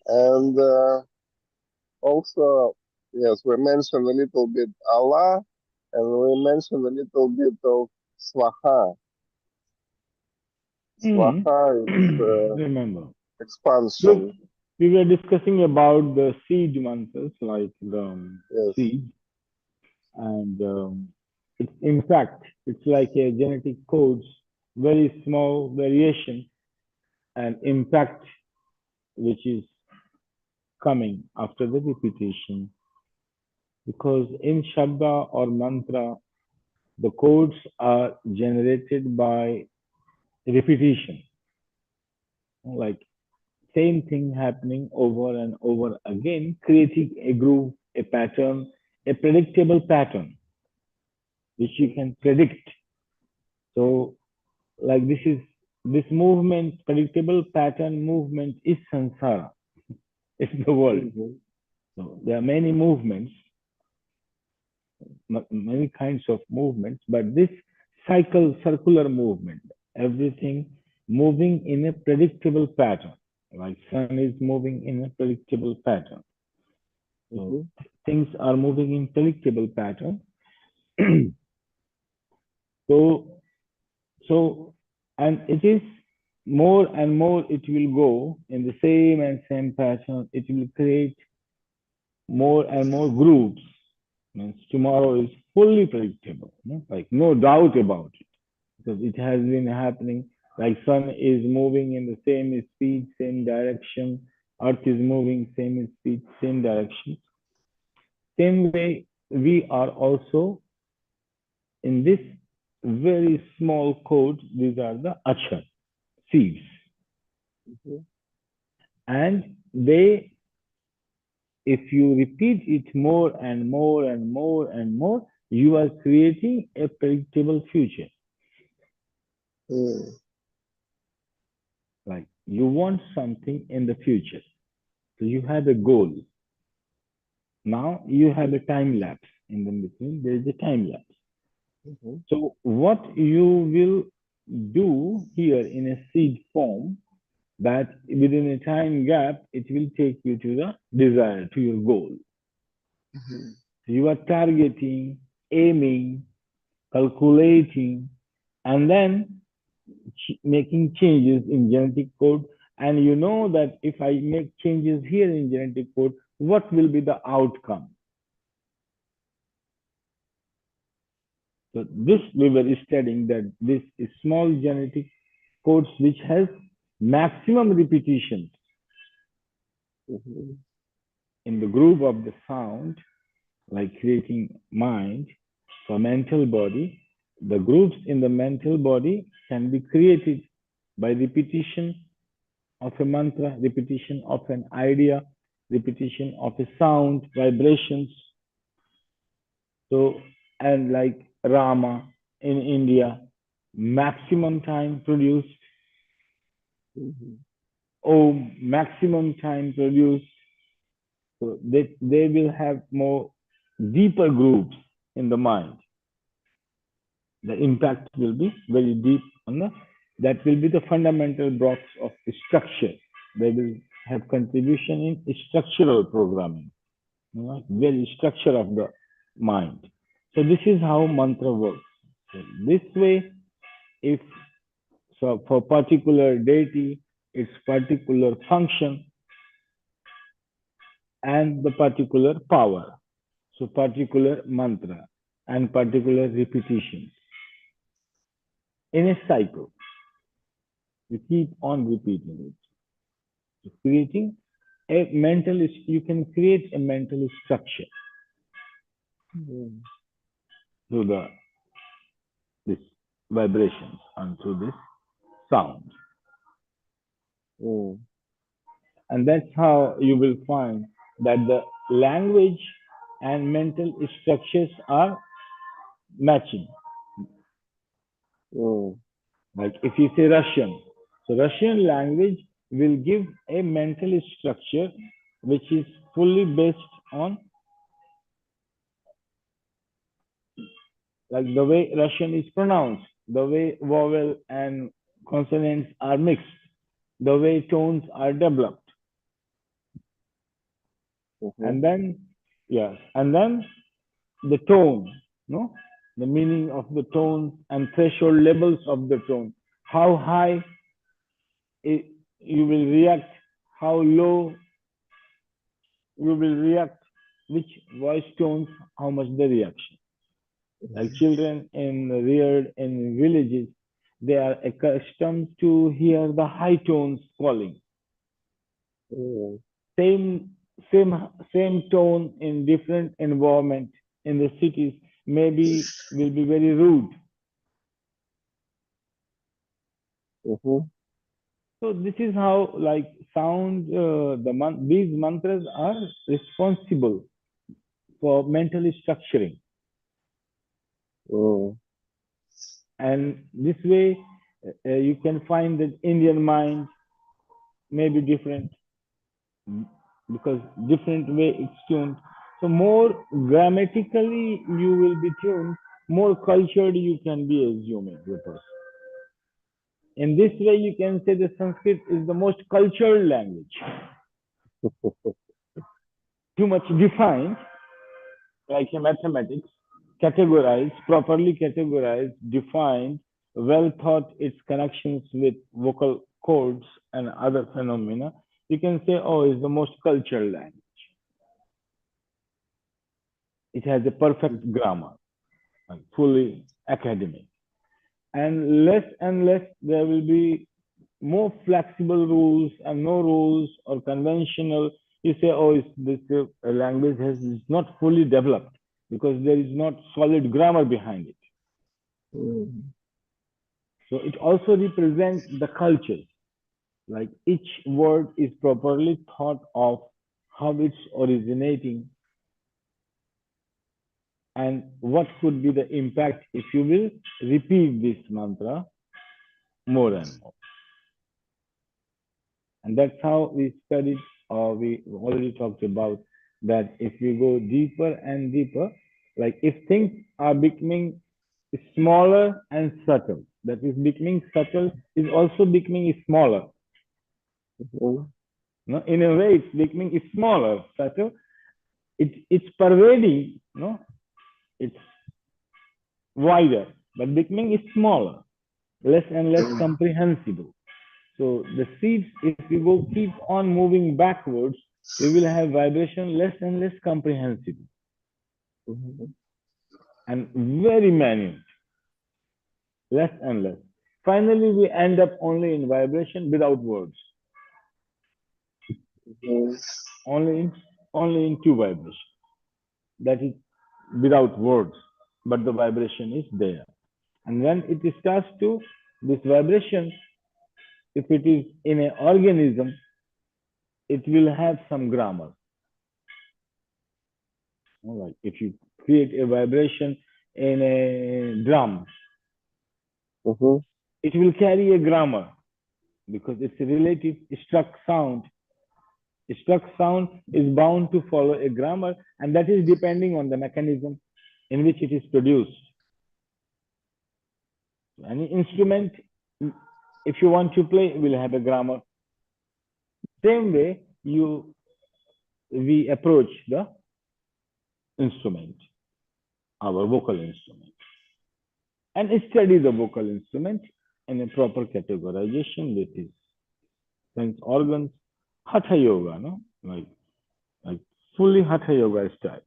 And also, yes, we mentioned a little bit Allah, and we mentioned a little bit of Swaha. Hmm. Swaha, it's Remember. So expansion. we were discussing about the seed mantras, like the Yes. seed, and it's in fact it's like a genetic codes, very small variation and impact which is coming after the repetition. Because in shabda or mantra, the codes are generated by repetition, like same thing happening over and over again, creating a groove, a pattern, a predictable pattern, which you can predict. So, like this movement, predictable pattern movement is samsara, it's the world. Mm-hmm. So there are many movements, many kinds of movements, but this circular movement, everything moving in a predictable pattern, like sun is moving in a predictable pattern. So Mm-hmm. things are moving in predictable pattern. so so and it is more and more it will go in the same and same pattern. It will create more and more groups. Means tomorrow is fully predictable, no? Like no doubt about it, because it has been happening. Like sun is moving in the same speed, same direction. Earth is moving same speed, same direction. Same way, we are also in this very small code. These are the achar, seeds, Mm-hmm. and they, if you repeat it more and more and more and more, you are creating a predictable future. Mm. Like you want something in the future, so you have a goal. Now you have a time lapse in the between. There is a time lapse. Mm-hmm. So what you will do here in a seed form, that within a time gap, it will take you to the desire, to your goal. Mm-hmm. So you are targeting, aiming, calculating, and then making changes in genetic code. And you know that if I make changes here in genetic code, what will be the outcome? So this we were studying, that this is small genetic codes which has maximum repetition Mm-hmm. in the group of the sound, like creating mind for mental body. The groups in the mental body can be created by repetition of a mantra, repetition of an idea, repetition of a sound, vibrations. So, and like Rama in India, maximum time produced, Mm-hmm. Om, maximum time produced. So they will have more deeper groups in the mind. The impact will be very deep on the, that will be the fundamental blocks of the structure. They will have contribution in structural programming, very structure of the mind. So this is how mantra works. So this way, if so for particular deity, its particular function and the particular power. So particular mantra and particular repetition in a cycle. You keep on repeating it. So creating a mental, you can create a mental structure Mm-hmm. through the this vibrations and through this sound. Mm. And that's how you will find that the language and mental structures are matching. Mm. Like if you say Russian, so Russian language will give a mental structure which is fully based on, like the way Russian is pronounced, the way vowel and consonants are mixed, the way tones are developed. Mm-hmm. And then, yes, and then the tone, no? The meaning of the tone and threshold levels of the tone. How high it, you will react, how low you will react, which voice tones, how much the reaction. Like children reared in villages, they are accustomed to hear the high tones calling. Mm-hmm. Same, same tone in different environment in the cities maybe will be very rude. Mm-hmm. So this is how like sound these mantras are responsible for mentally structuring, Mm-hmm. and this way you can find that Indian mind may be different because different way it's tuned. So more grammatically you will be tuned, more cultured you can be assuming the person. In this way, you can say that Sanskrit is the most cultured language. Too much defined, like a mathematics, categorized, properly categorized, defined, well thought its connections with vocal cords and other phenomena. You can say, oh, it's the most cultured language. It has a perfect grammar, like fully academic. And less there will be more flexible rules and no rules or conventional. You say, oh, this language is not fully developed because there is not solid grammar behind it. Mm-hmm. So it also represents the cultures. Like each word is properly thought of, how it's originating, and what could be the impact if you will repeat this mantra more and more. And that's how we studied, or we already talked about that if you go deeper and deeper, like if things are becoming smaller and subtle, that is becoming subtle is also becoming smaller. Mm-hmm. No? In a way, it's becoming smaller, subtle. It's pervading, no? It's wider, but becoming smaller, less and less comprehensible. So the seeds, if we go keep on moving backwards, we will have vibration less and less comprehensible Mm-hmm. and very minute, less and less. Finally, we end up only in vibration without words, Mm-hmm. only in only in two vibrations. That is without words, but the vibration is there. And when it starts to this vibration, if it is in an organism, it will have some grammar. All right. If you create a vibration in a drum, Mm-hmm. it will carry a grammar because it's a relative struck sound. A struck sound is bound to follow a grammar, and that is depending on the mechanism in which it is produced. Any instrument, if you want to play, will have a grammar. Same way, we approach the instrument, our vocal instrument, and study the vocal instrument in a proper categorization with its sense organs, hatha yoga, no? Like fully hatha yoga style,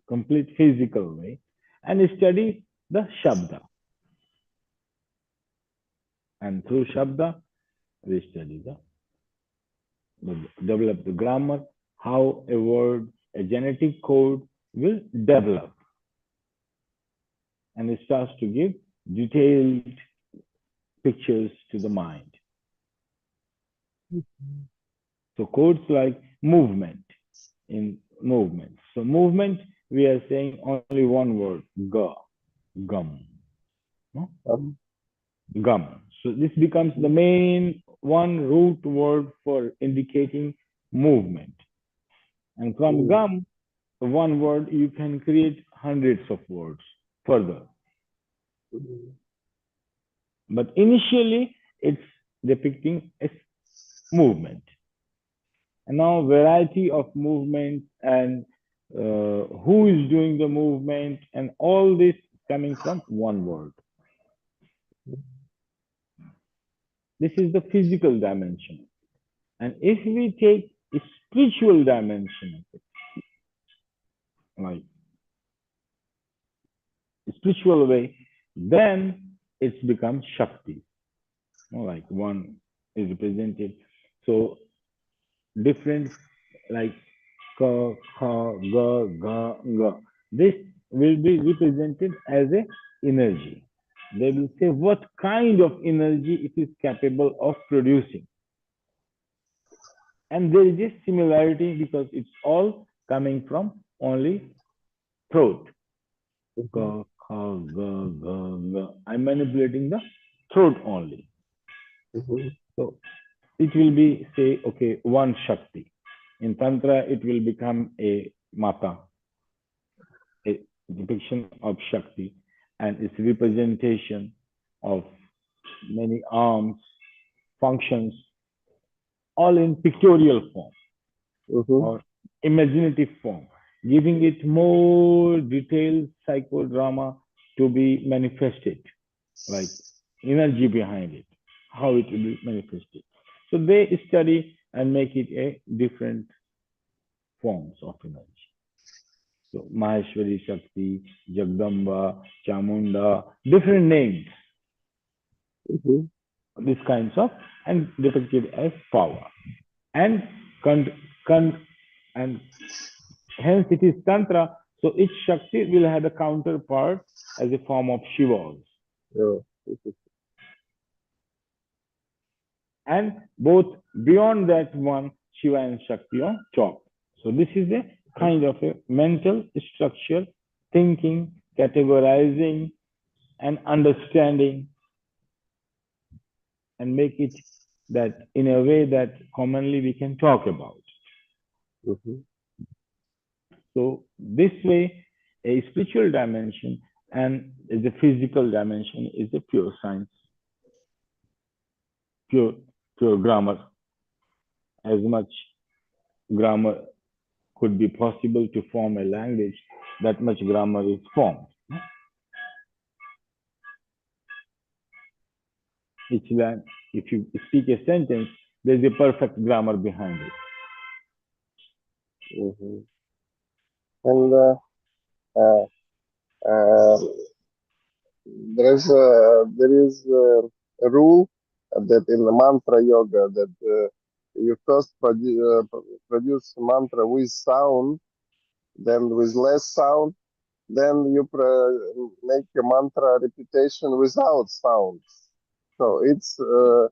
complete physical way, and study the shabda. And through shabda, we study develop the grammar, how a word, a genetic code will develop, and it starts to give detailed pictures to the mind. So codes like movement in movement. So movement, we are saying only one word, ga, gum, no? Um, Gum. So this becomes the main one root word for indicating movement. And from mm-hmm. gum, one word, you can create hundreds of words further. But initially, it's depicting a movement. And now variety of movement and who is doing the movement and all this coming from one word. This is the physical dimension. And if we take a spiritual dimension of it, like spiritual way, then it's become Shakti. Like one is represented. So different like ka, kha, ga, ga, ga. This will be represented as a energy. They will say what kind of energy it is capable of producing. And there is a similarity because it's all coming from only throat. Ga, Mhm. kha, ga, ga, ga. I'm manipulating the throat only. Mhm. So it will be, say, okay, one Shakti. In Tantra, it will become a Mata, a depiction of Shakti, and its representation of many arms, functions, all in pictorial form Mhm. or imaginative form, giving it more detailed psychodrama to be manifested, like energy behind it, how it will be manifested. So they study and make it a different forms of energy. So Maheshwari Shakti, Jagdamba, Chamunda, different names, Mhm. these kinds of, and depicted as power. And con, con, and hence it is Tantra. So each Shakti will have a counterpart as a form of Shiva also. Yeah. Mhm. And both beyond that one, Shiva and Shakti are top. So this is a kind of a mental structure, thinking, categorizing, and understanding, and make it that in a way that commonly we can talk about. Mhm. So this way, a spiritual dimension and the physical dimension is a pure science, pure pure grammar. As much grammar could be possible to form a language, that much grammar is formed. Each line, if you speak a sentence, there's a perfect grammar behind it. Mhm. And uh, uh, there is a rule that in the mantra yoga that you first produce mantra with sound, then with less sound, then you make a mantra repetition without sound. So it's the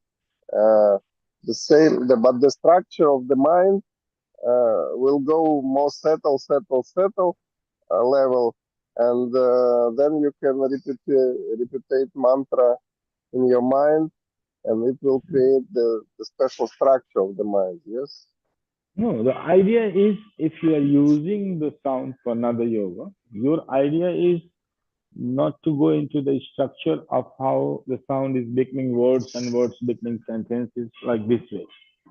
same, but the structure of the mind will go more settle level, and then you can repeat mantra in your mind, and it will create the special structure of the mind. Yes. No, the idea is if you are using the sound for another yoga, your idea is not to go into the structure of how the sound is becoming words and words becoming sentences like this way.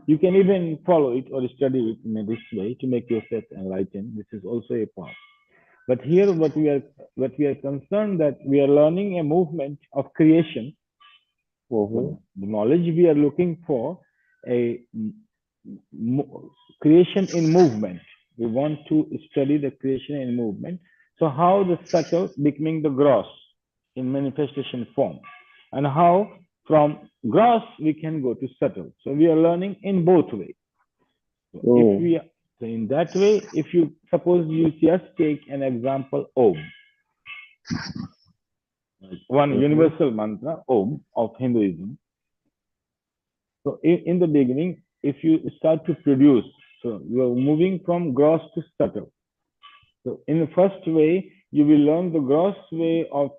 You can even follow it or study it in this way to make yourself enlightened. This is also a part. But here, what we are concerned that we are learning a movement of creation. Mm-hmm. The knowledge we are looking for a creation in movement. We want to study the creation in movement. So how the subtle becoming the gross in manifestation form, and how from gross we can go to subtle. So we are learning in both ways. So if Mm. we so in that way, if you suppose you just take an example Om, one Mm-hmm. universal mantra Om of Hinduism. So in the beginning, if you start to produce, so you are moving from gross to subtle. So in the first way, you will learn the gross way of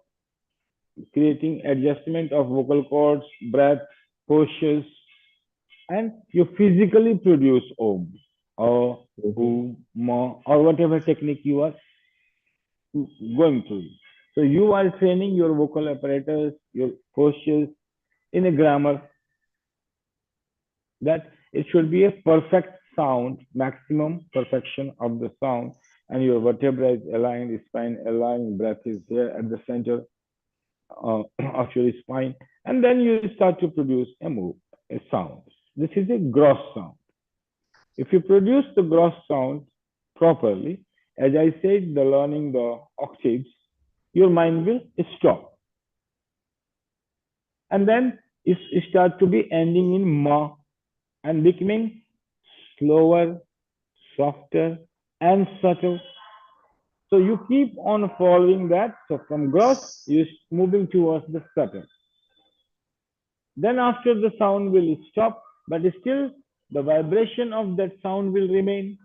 creating adjustment of vocal cords, breath, postures, and you physically produce Om or Mm-hmm. Ma or whatever technique you are going through. So you are training your vocal apparatus, your postures in a grammar that it should be a perfect sound, maximum perfection of the sound, and your vertebra is aligned, spine aligned, breath is there at the center of your spine, and then you start to produce a sound. This is a gross sound. If you produce the gross sound properly, as I said, the learning the octaves, your mind will stop, and then it start to be ending in ma and becoming slower, softer, and subtle. So you keep on following that. So from gross, you're moving towards the subtle. Then after the sound will stop, but still the vibration of that sound will remain.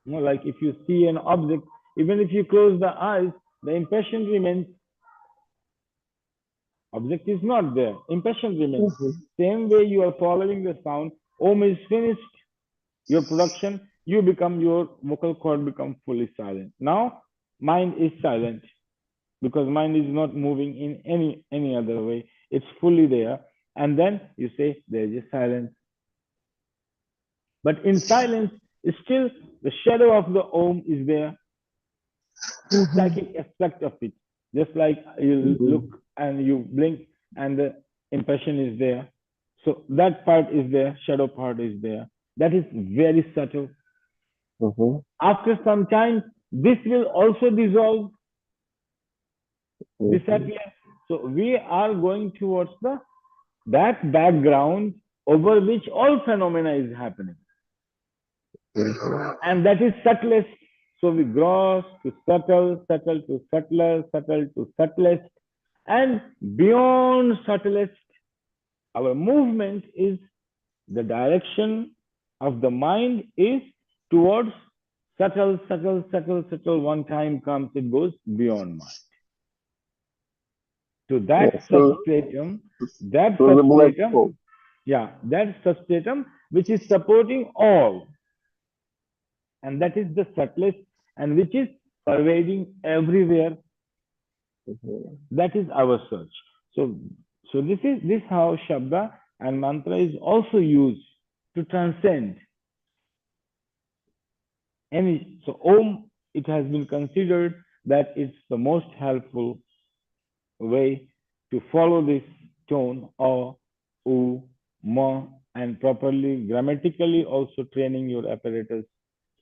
Like if you see an object, even if you close the eyes, the impression remains. Object is not there. Impression remains. Same way you are following the sound. Om is finished. Your production, your vocal cord become fully silent. Now mind is silent because mind is not moving in any other way. It's fully there. And then you say there is a silence. But in silence, still the shadow of the Om is there, psychic aspect of it. Just like you look and you blink and the impression is there. So that part is there, shadow part is there. That is very subtle. After some time, this will also dissolve, disappear. So we are going towards that background over which all phenomena is happening. And that is subtlest. So we gross to subtle, subtle to subtler, subtle to subtlest. And beyond subtlest, our movement is the direction of the mind is towards subtle, subtle, subtle, subtle. One time comes, it goes beyond mind. To that substratum, that substratum which is supporting all. And that is the subtlest and which is pervading everywhere. That is our search. So this how shabda and mantra is also used to transcend any. So Om, it has been considered that it's the most helpful way to follow this tone or u, ma, and properly grammatically also training your apparatus,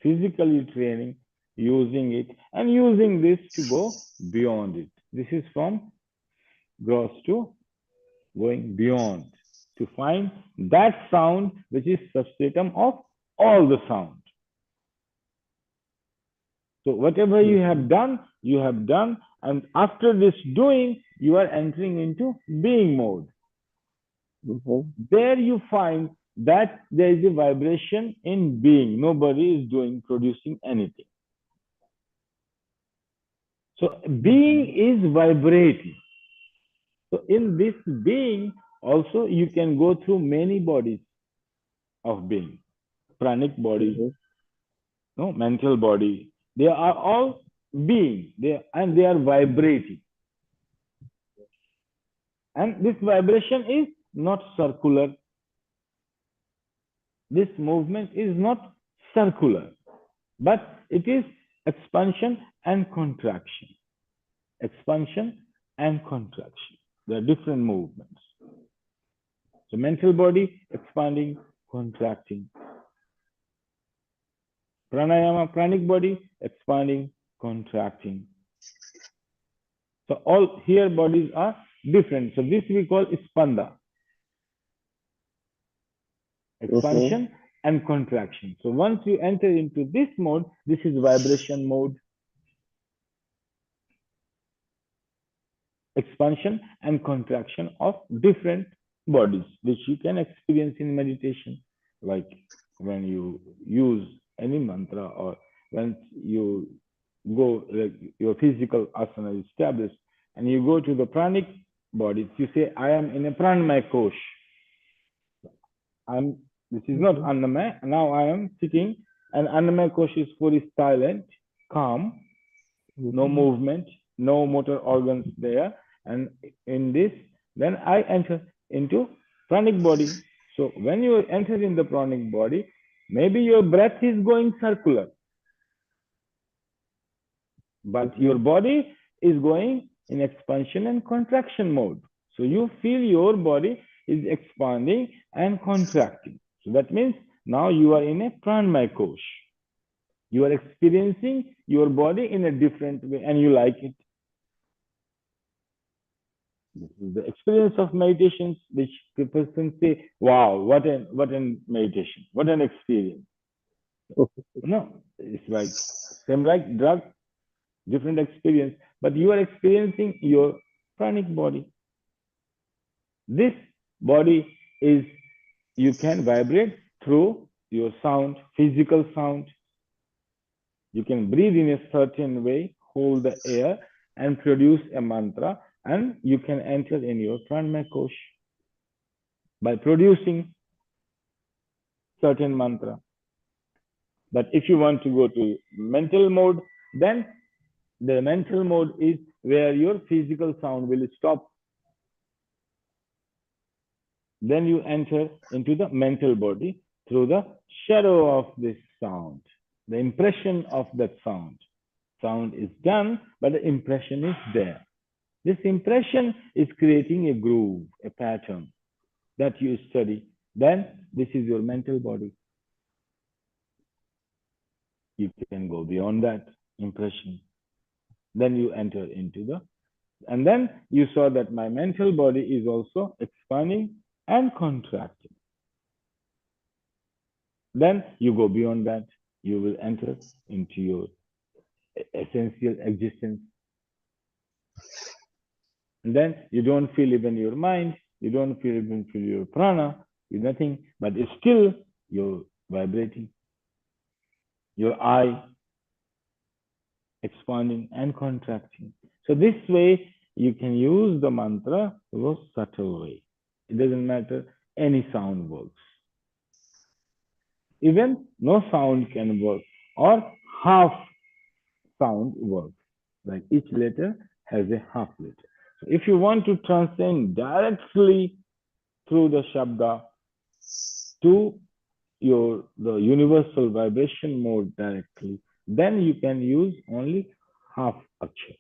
physically training, using it, and using this to go beyond it. This is from gross to going beyond to find that sound which is substratum of all the sound. So whatever you have done, and after this doing, you are entering into being mode. There you find that there is a vibration in being. Nobody is producing anything. So being is vibrating. So in this being, also you can go through many bodies of being. Pranic body, mental body. They are all being, and they are vibrating. And this vibration is not circular. This movement is not circular, but it is expansion and contraction. Expansion and contraction. There are different movements. So mental body, expanding, contracting. Pranayama, pranic body, expanding, contracting. So all here bodies are different. So this we call spanda. Expansion and contraction. So once you enter into this mode, this is vibration mode. Expansion and contraction of different bodies, which you can experience in meditation. Like when you use any mantra or when you go, like your physical asana is established, and you go to the pranic bodies, you say, I am in a pranamaya kosh. This is not annamaya. Now I am sitting, and annamaya kosh is fully silent, calm, no movement, no motor organs there. And in this, then I enter into pranic body. So when you enter in the pranic body, Maybe your breath is going circular, but your body is going in expansion and contraction mode. So you feel your body is expanding and contracting. So that means now you are in a pranmaya kosh. You are experiencing your body in a different way and you like it. This is the experience of meditations, which the person say, "Wow, what an meditation, what an experience." No, it's like same like drug, different experience, but you are experiencing your pranic body. This body is you can vibrate through your sound, physical sound. You can breathe in a certain way, hold the air, and produce a mantra, and you can enter in your pranmaya kosh by producing certain mantra. But if you want to go to mental mode, then the mental mode is where your physical sound will stop. Then you enter into the mental body through the shadow of this sound, the impression of that sound. Sound is done, but the impression is there. This impression is creating a groove, a pattern that you study. Then this is your mental body. You can go beyond that impression. Then you enter into the, and then you saw that my mental body is also expanding and contracting. Then you go beyond that. You will enter into your essential existence. And then you don't feel even your mind, you don't feel even feel your prana, you're nothing, but it's still you're vibrating. Your eye expanding and contracting. So this way you can use the mantra in a subtle way. It doesn't matter, any sound works. Even no sound can work, or half sound works. Like each letter has a half letter. So if you want to transcend directly through the shabda to the universal vibration mode directly, then you can use only half akshar.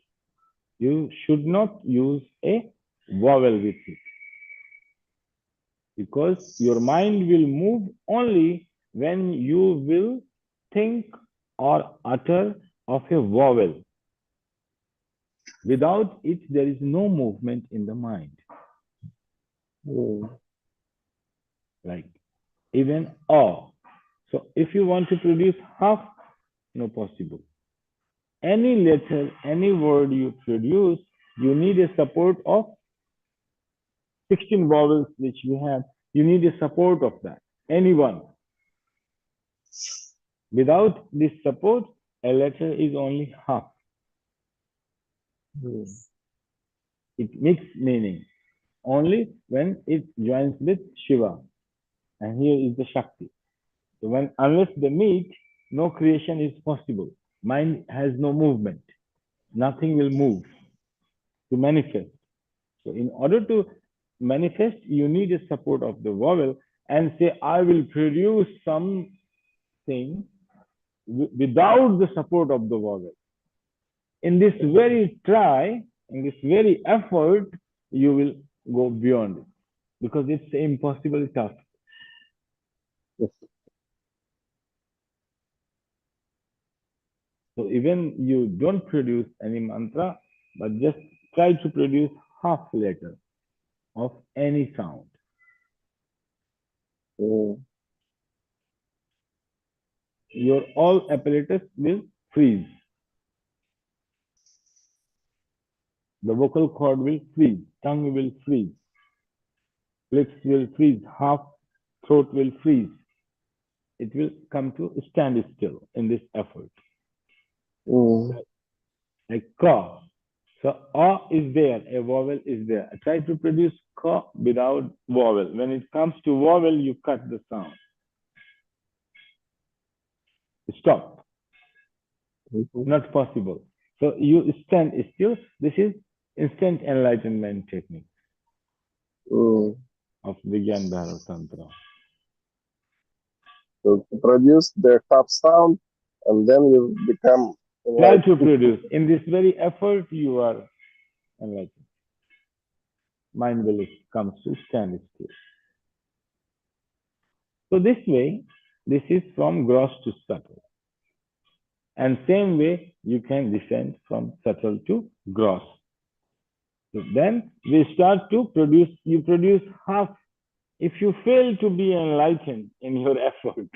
You should not use a vowel with it, because your mind will move only when you will think or utter of a vowel. Without it, there is no movement in the mind. Like even awe. So if you want to produce half, no possible. Any letter, any word you produce, you need a support of 16 vowels which we have. You need a support of that. Anyone. Without this support, a letter is only half. It makes meaning only when it joins with Shiva. And here is the Shakti. So unless they meet, no creation is possible. Mind has no movement. Nothing will move to manifest. So in order to manifest, you need a support of the vowel and say, I will produce something without the support of the vowel. In this very try, in this very effort, you will go beyond it because it's an impossible task. So even you don't produce any mantra, but just try to produce half letter of any sound. Your all apparatus will freeze. The vocal cord will freeze, tongue will freeze, lips will freeze, half throat will freeze. It will come to stand still in this effort. Like ka. So a is there, a vowel is there. Try to produce ka without vowel. When it comes to vowel, you cut the sound. Stop. Not possible. So you stand still. This is instant enlightenment technique of Vigyan Bharat Tantra. to produce the half sound, and then you become Try enlightened. to produce. In this very effort, you are enlightened. Mind will comes to stand still. So this way, this is from gross to subtle. And same way, you can descend from subtle to gross. So then we start to produce, you produce half. If you fail to be enlightened in your effort,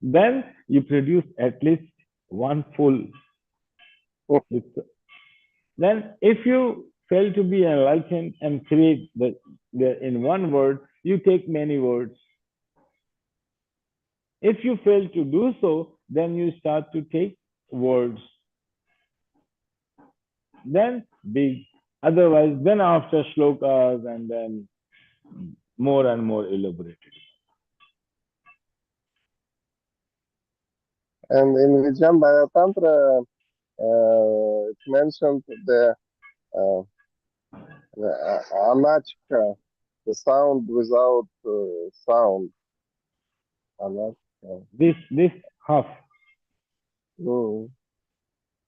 then you produce at least one full. Then if you fail to be enlightened and create in one word, you take many words. If you fail to do so, then you start to take words. Then big. Otherwise, then after shlokas and then more and more elaborated. And in Vijayambhaya Tantra, it's mentioned uh, the anachka, the sound without sound. Anachka. This half. Mm.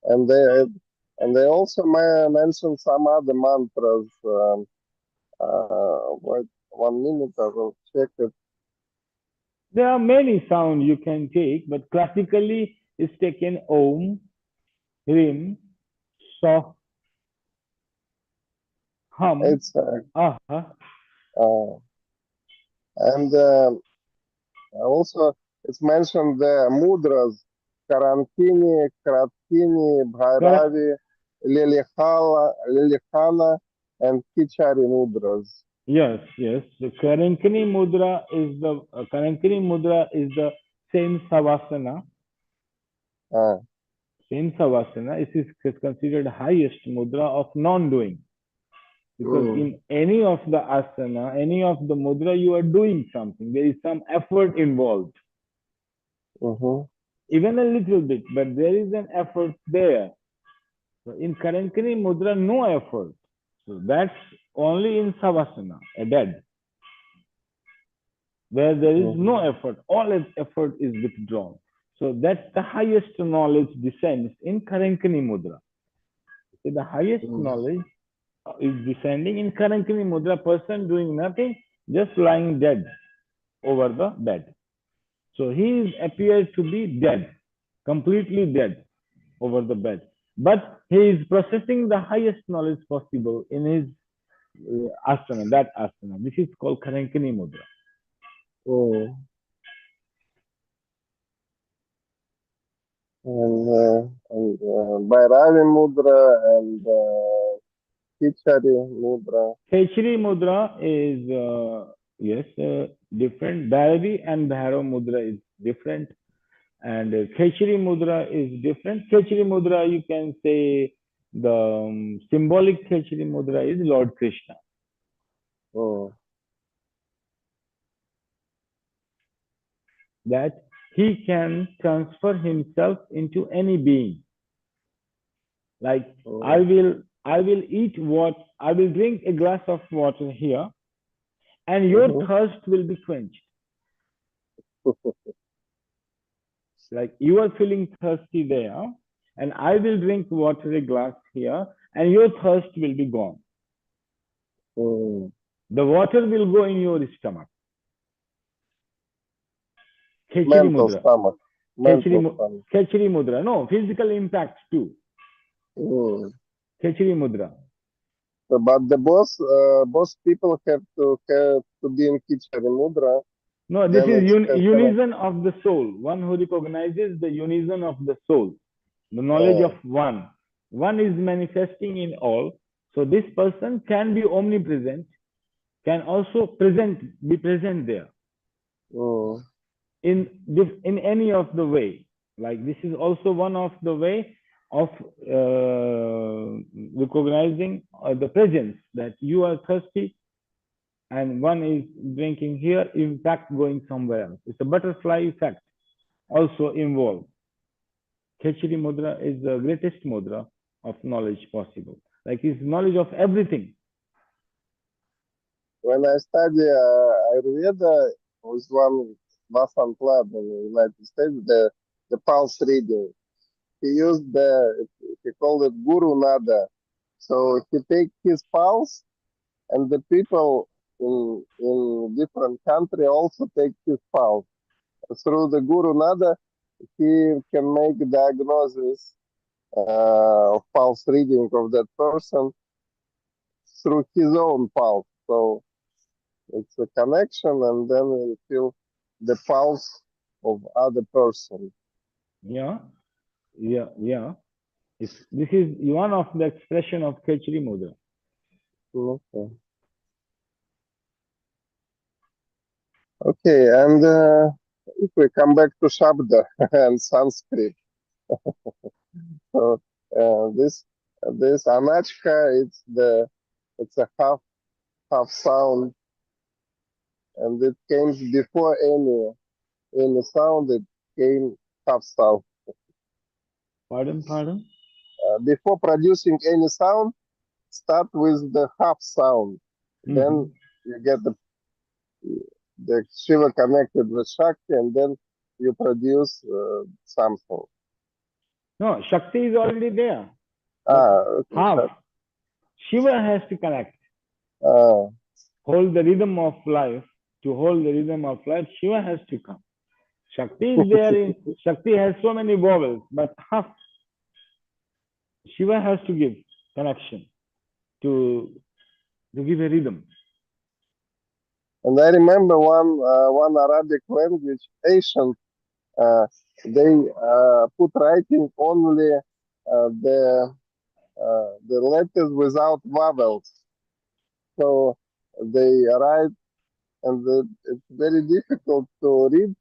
And they also mention some other mantras. Wait 1 minute, I will check it. There are many sounds you can take, but classically it's taken Om, Hrim, Soh, Hum, It's Aha. uh, and also it's mentioned the mudras, Karankini, Kratkini, Bhairavi, Lilihana, and Kichari mudras. Yes, yes. The Karankini mudra is the same savasana. Uh, Same savasana. It is considered highest mudra of non-doing. Because mm, in any of the asana, any of the mudra, you are doing something. There is some effort involved, mm-hmm, even a little bit, but there is an effort there. So in Karankini mudra, no effort. So that's only in savasana, a dead, where there is no mm-hmm, effort. All effort is withdrawn. So that's the highest knowledge descends in Karankini mudra. So the highest mm, knowledge is descending in Karankini mudra, person doing nothing, just lying dead over the bed. So he appeared to be dead, completely dead over the bed. But he is processing the highest knowledge possible in his asana, that asana. This is called Karankini mudra. mm. And Bhairavi mudra and Kichari mudra. Khechri mudra is, yes, different. Bhairavi and Bhairav mudra is different. And Khechri mudra is different. Khechri mudra, you can say the symbolic Khechri mudra is Lord Krishna. Mm, That he can transfer himself into any being. Like I mm, will, I will eat what, I will drink a glass of water here, and your mm-hmm. thirst will be quenched. Like you are feeling thirsty there, and I will drink water a glass here, and your thirst will be gone. Mm. The water will go in your stomach. Khechri Mental mudra. stomach. Khechri, Mental stomach. Khechri mudra. No, physical impact too. Mm. Khechri mudra. But the boss people have to be in Kichari Mudra. No, this Then is it's considered. unison of the soul. One who recognizes the unison of the soul, the knowledge of Uh, one. One is manifesting in all. So this person can be omnipresent, can also be present there mm, in in any of the way. Like this is also one of the way of recognizing the presence, that you are thirsty and one is drinking here, in fact going somewhere else. It's a butterfly effect also involved. Khechri mudra is the greatest mudra of knowledge possible. Like it's knowledge of everything. when I study Ayurveda, was one. Vasant Lab in the United States, the pulse reading. He used he called it Guru Nada. So he take his pulse, and the people in different country also take his pulse. Through the Guru Nada, he can make diagnosis of pulse reading of that person through his own pulse. So it's a connection, and then you feel the pulse of other person. Yeah, yeah. This is one of the expression of Khechri Mudra. Okay. Okay, and if we come back to Shabda and Sanskrit, so this Anachka, it's a half sound, and it came before any sound. It came half sound. Pardon? Before producing any sound, start with the half sound. Then Mm-hmm. you get the Shiva connected with Shakti, and then you produce something. No, Shakti is already there, but Okay, half. Shiva has to connect, uh, hold the rhythm of life. To hold the rhythm of life, Shiva has to come. Shakti is there. Shakti has so many vowels, but half Shiva has to give connection to give a rhythm. and I remember one Arabic language, ancient. Uh, they put writing only the letters without vowels. So they write, and it's very difficult to read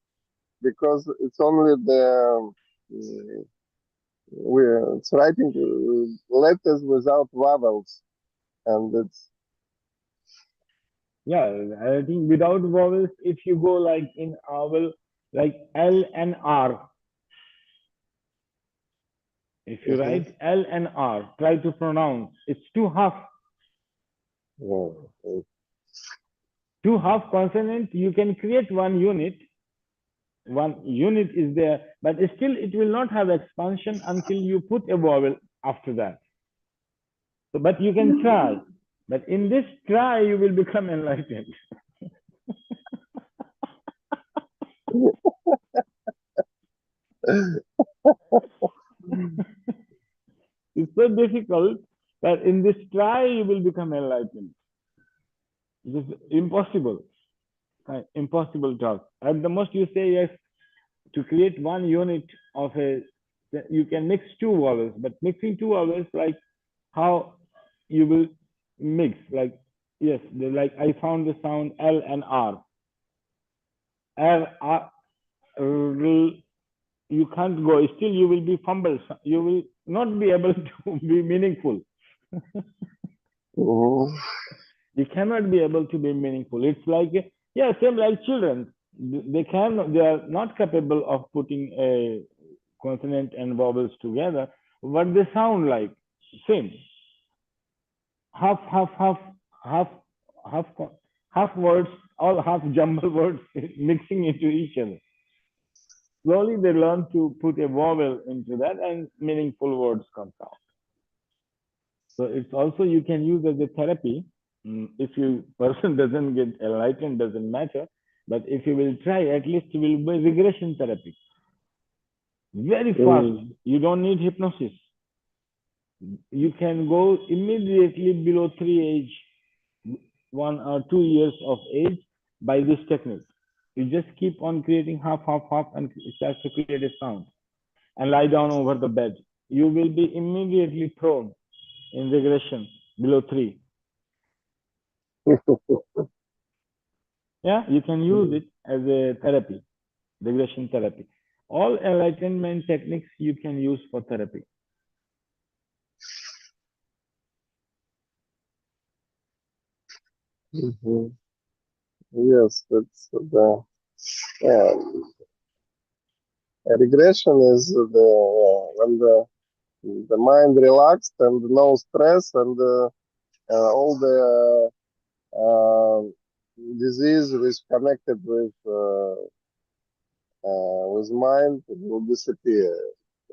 because it's only it's writing letters without vowels, and it's Yeah, I think without vowels, if you go like in vowel, like L and R, if you mhm, write L and R, try to pronounce. It's yeah, two half consonants. You can create one unit. One unit is there, but still it will not have expansion until you put a vowel after that. So, but you can try. But in this try, you will become enlightened. It's so difficult that in this try, you will become enlightened. It is impossible. Impossible task. At the most, you say yes to create one unit of a. You can mix two vowels, but mixing two vowels, like how you will mix, like yes, like I found the sound L and R. L, R, you can't go. Still, you will be fumbled. You will not be able to be meaningful. mhm. You cannot be able to be meaningful. It's like yeah, same like children. They are not capable of putting a consonant and vowels together. What they sound like same. Half, half, half, half, half, half words, all half jumble words mixing into each other. Slowly they learn to put a vowel into that and meaningful words come out. So it's also you can use as a therapy. If you person doesn't get enlightened, doesn't matter. But if you will try, at least you will be regression therapy. Very fast. Mm. You don't need hypnosis. You can go immediately below 3 age, 1 or 2 years of age by this technique. You just keep on creating half, half, half, and it starts to create a sound. And lie down over the bed. You will be immediately thrown in regression below 3. Yeah, you can use it as a therapy, regression therapy. All enlightenment techniques you can use for therapy. Mhm. Yes, that's the yeah. Regression is when the mind relaxed and no stress, and all the disease is connected with with mind, it will disappear.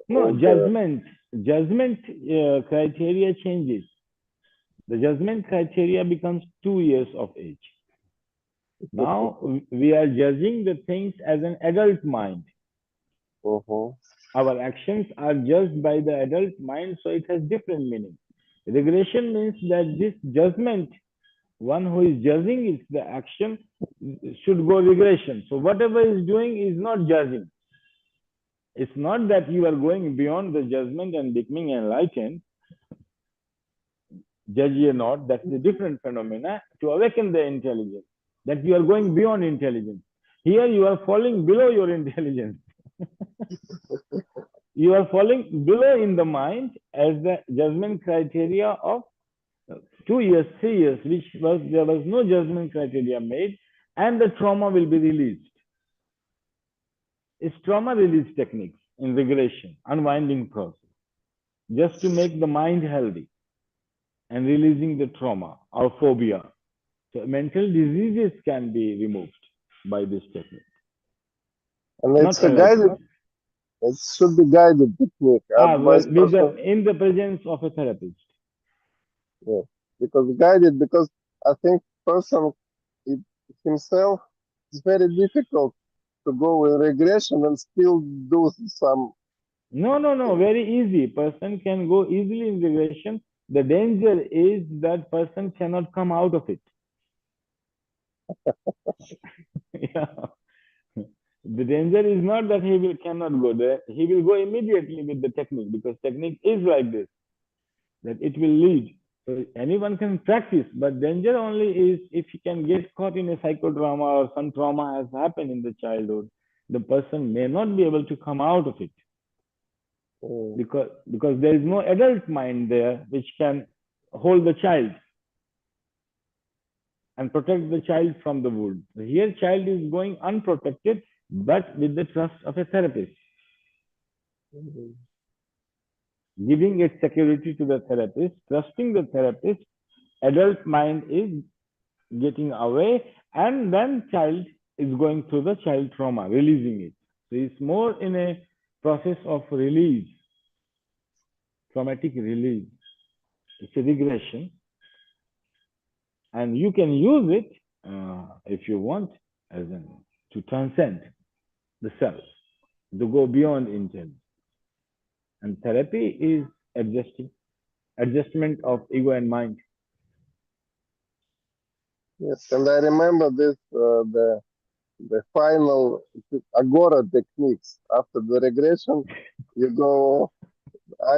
No, All the judgment criteria changes. The judgment criteria becomes 2 years of age. Now we are judging the things as an adult mind. uh-huh. Our actions are judged by the adult mind, so it has different meaning. Regression means that this judgment, one who is judging is the action, should go regression. So whatever is doing is not judging. It's not that you are going beyond the judgment and becoming enlightened. Judge or not, that's a different phenomena to awaken the intelligence. That you are going beyond intelligence. Here you are falling below your intelligence. You are falling below in the mind as the judgment criteria of 2 years, 3 years, which was there was no judgment criteria made, and the trauma will be released. It's trauma release techniques in regression, unwinding process, just to make the mind healthy and releasing the trauma or phobia. So mental diseases can be removed by this technique, And not it's a guided. enlightenment. It should be guided technique. Otherwise, With person, in the presence of a therapist. yeah, because guided because I think person it, himself it's very difficult to go in regression and still do some. No, no, no. Very easy. Person can go easily in regression. The danger is that person cannot come out of it. Yeah. The danger is not that he will cannot go there. He will go immediately with the technique because technique is like this, that it will lead. So anyone can practice, but danger only is if he can get caught in a psychodrama or some trauma has happened in the childhood, the person may not be able to come out of it Mm, because there is no adult mind there which can hold the child and protect the child from the wound. Here, child is going unprotected, but with the trust of a therapist, mm, giving its security to the therapist, trusting the therapist. Adult mind is getting away, and then child is going through the child trauma, releasing it. So it's more in a process of release, traumatic release. It's a regression, and you can use it if you want as in to transcend the self, to go beyond intelligence. And therapy is adjustment of ego and mind. yes, and I remember this the final agora techniques after the regression. You go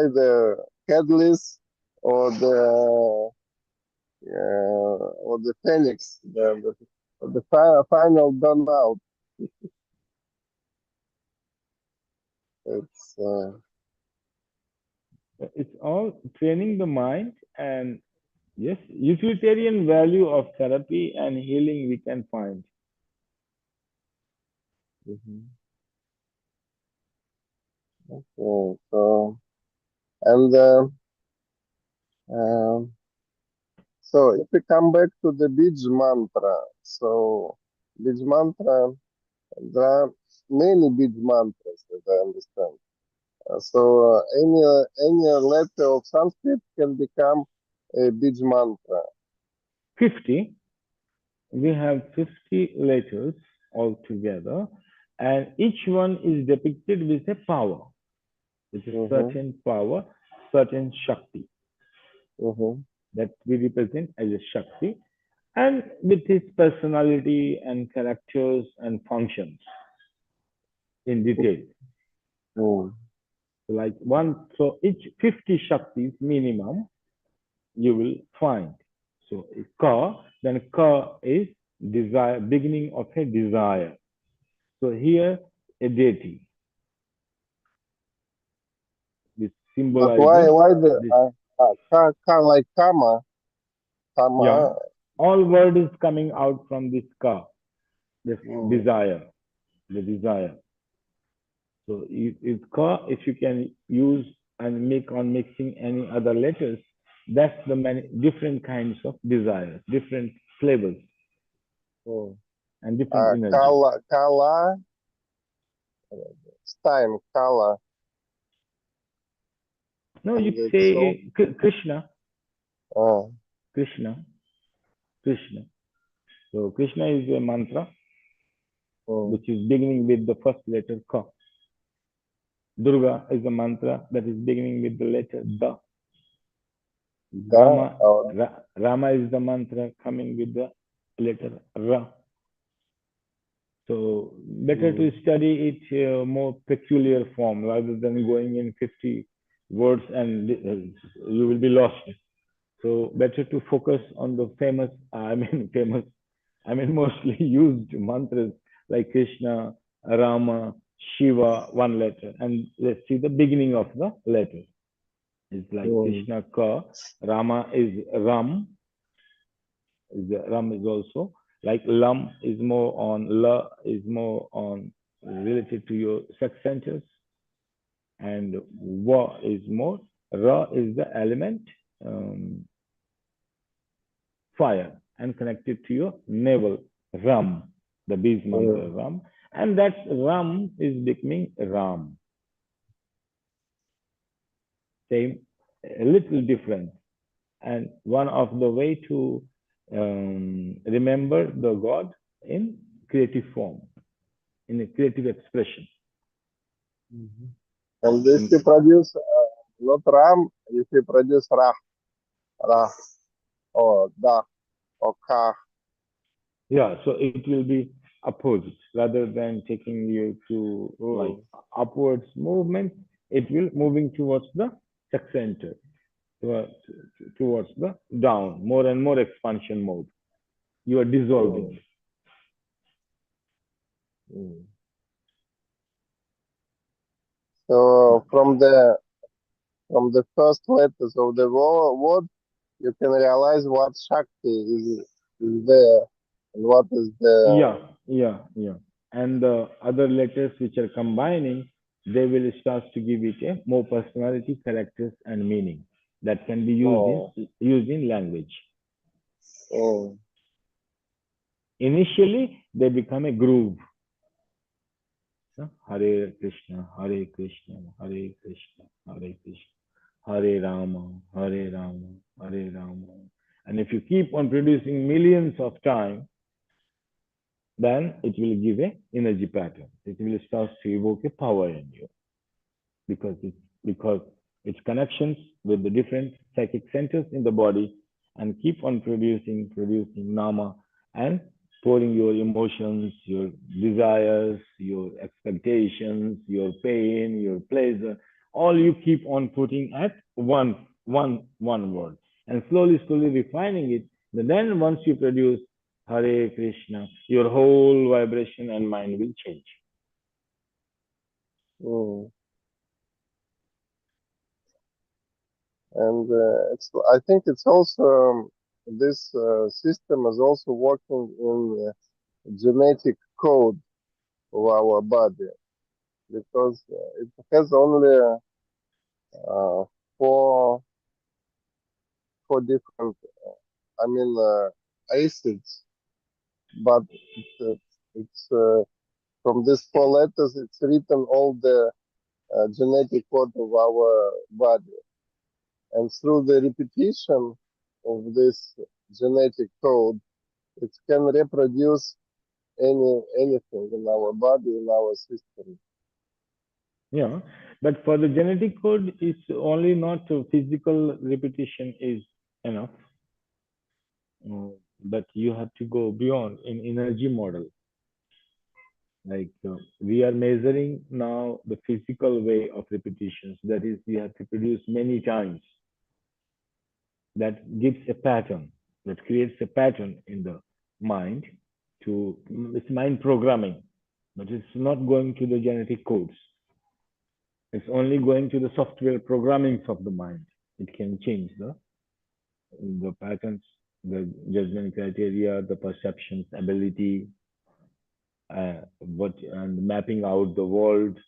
either headless or the phoenix, the final burnout. It's It's all training the mind, and yes, utilitarian value of therapy and healing we can find. mhm. So and um, so if we come back to the beach mantra, so beach mantra, there are many beach mantras as I understand. Any letter of Sanskrit can become a beach mantra. 50, we have 50 letters altogether, and each one is depicted with a power, with a Mm-hmm, certain power, certain Shakti mm-hmm, that we represent as a Shakti, and with its personality and characters and functions in detail. mm. Like one, so each 50 Shaktis minimum you will find. So ka, then ka is desire, beginning of a desire. So here a deity, this But why symbolizing the this. like kama Yeah, kama? all word is coming out from this ka, this Mm, desire, the desire. So if ka, if you can use and make on mixing any other letters, that's the many different kinds of desires, different flavors mm. and different energies. Kala time, color, No, you and it's all. say Krishna, Uh, Krishna, Krishna. So Krishna is a mantra mm, which is beginning with the first letter Ka. Durga is a mantra that is beginning with the letter Da. da, Rama is the mantra coming with the letter Ra. So better to mm, study it more peculiar form rather than going in 50 words and you will be lost. So better to focus on the famous, I mean mostly used mantras like Krishna, Rama, Shiva, one letter. And let's see the beginning of the letter. It's like mm, Krishna Ka, Rama is Ram, Ram is also like Lam is more on La is more on related to your sex centers, and Wa is more Ra is the element um, fire and connected to your navel Ram, the bees mantra mm, Ram, and that Ram is becoming Ram. Same, a little different, and one of the way to remember the God in creative form, in a creative expression. mhm. And if In, you produce not ram, if you produce rah, or da, or ka. yeah, so it will be opposite rather than taking you to like Mm, upwards movement. It will moving towards the center, towards, towards the down, more and more expansion mode. You are dissolving. mm, mm. So from the first letters of the word, you can realize what Shakti is there and what is the. Yeah. And the other letters which are combining, they will start to give it a more personality, characters, and meaning that can be Oh, used in language. mm, Initially, they become a groove. So, Hare Krishna, Hare Krishna, Hare Krishna, Hare Krishna, Hare Rama, Hare Rama, Hare Rama. And if you keep on producing millions of times, then it will give a energy pattern. It will start to evoke a power in you because its connections with the different psychic centers in the body and keep on producing nama and pouring your emotions, your desires, your expectations, your pain, your pleasure, all you keep on putting at one word and slowly refining it. Then once you produce Hare Krishna, your whole vibration and mind will change. mm. And I think it's also this system is also working in genetic code of our body because it has only uh, four different, I mean, acids, but it's from these four letters, it's written all the genetic code of our body, and through the repetition of this genetic code, it can reproduce anything in our body, in our system. Yeah, but for the genetic code, it's only not physical repetition is enough, but you have to go beyond in energy model. Like we are measuring now the physical way of repetitions. That is, we have to produce many times. That gives a pattern. That creates a pattern in the mind. To it's mind programming, but it's not going to the genetic codes. It's only going to the software programmings of the mind. It can change the patterns, the judgment criteria, the perceptions, ability, what and mapping out the world,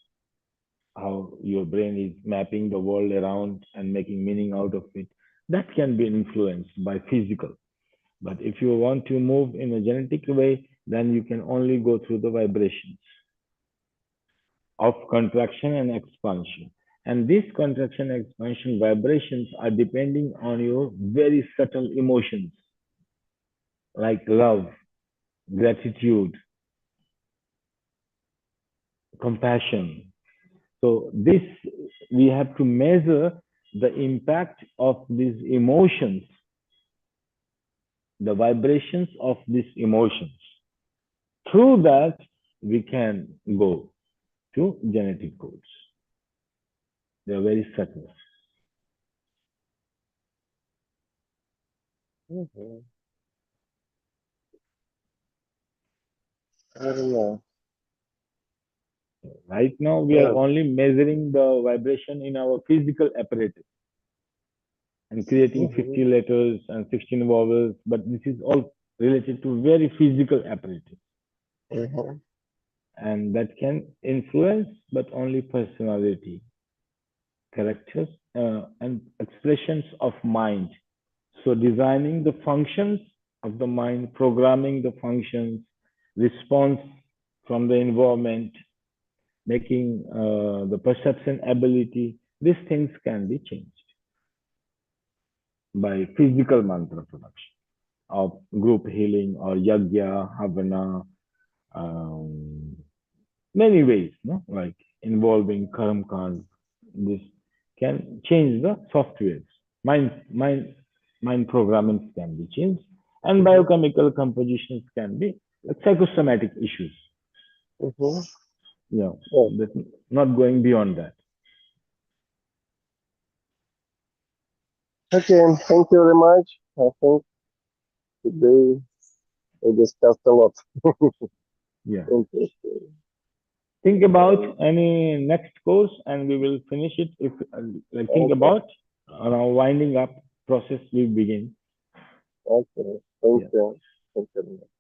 how your brain is mapping the world around and making meaning out of it. That can be influenced by physical. But if you want to move in a genetic way, then you can only go through the vibrations. of contraction and expansion. And these contraction and expansion vibrations are depending on your very subtle emotions like love, gratitude, compassion. So this we have to measure the impact of these emotions, the vibrations of these emotions. Through that, we can go to genetic codes. They are very subtle. Mm-hmm. I don't know. Right now, we are Yeah. only measuring the vibration in our physical apparatus and creating Mm-hmm. 50 letters and 16 vowels, but this is all related to very physical apparatus. Mm-hmm. And that can influence, but only personality, characters, and expressions of mind. So designing the functions of the mind, programming the functions, response from the environment, making the perception ability, these things can be changed by physical mantra production of group healing or yagya, havana, um, many ways, no? Like involving karmkas. This can change the softwares. Mind programming can be changed, and Mm-hmm. biochemical compositions can be like psychosomatic issues. Mm-hmm. Yeah, Yeah. that not going beyond that. Okay, thank you very much. I think today we discussed a lot. Yeah. Interesting. Think about Um, any next course, and we will finish it. If like think okay, about our winding up process, we begin. okay. Thank Yeah. you. Thank you very much.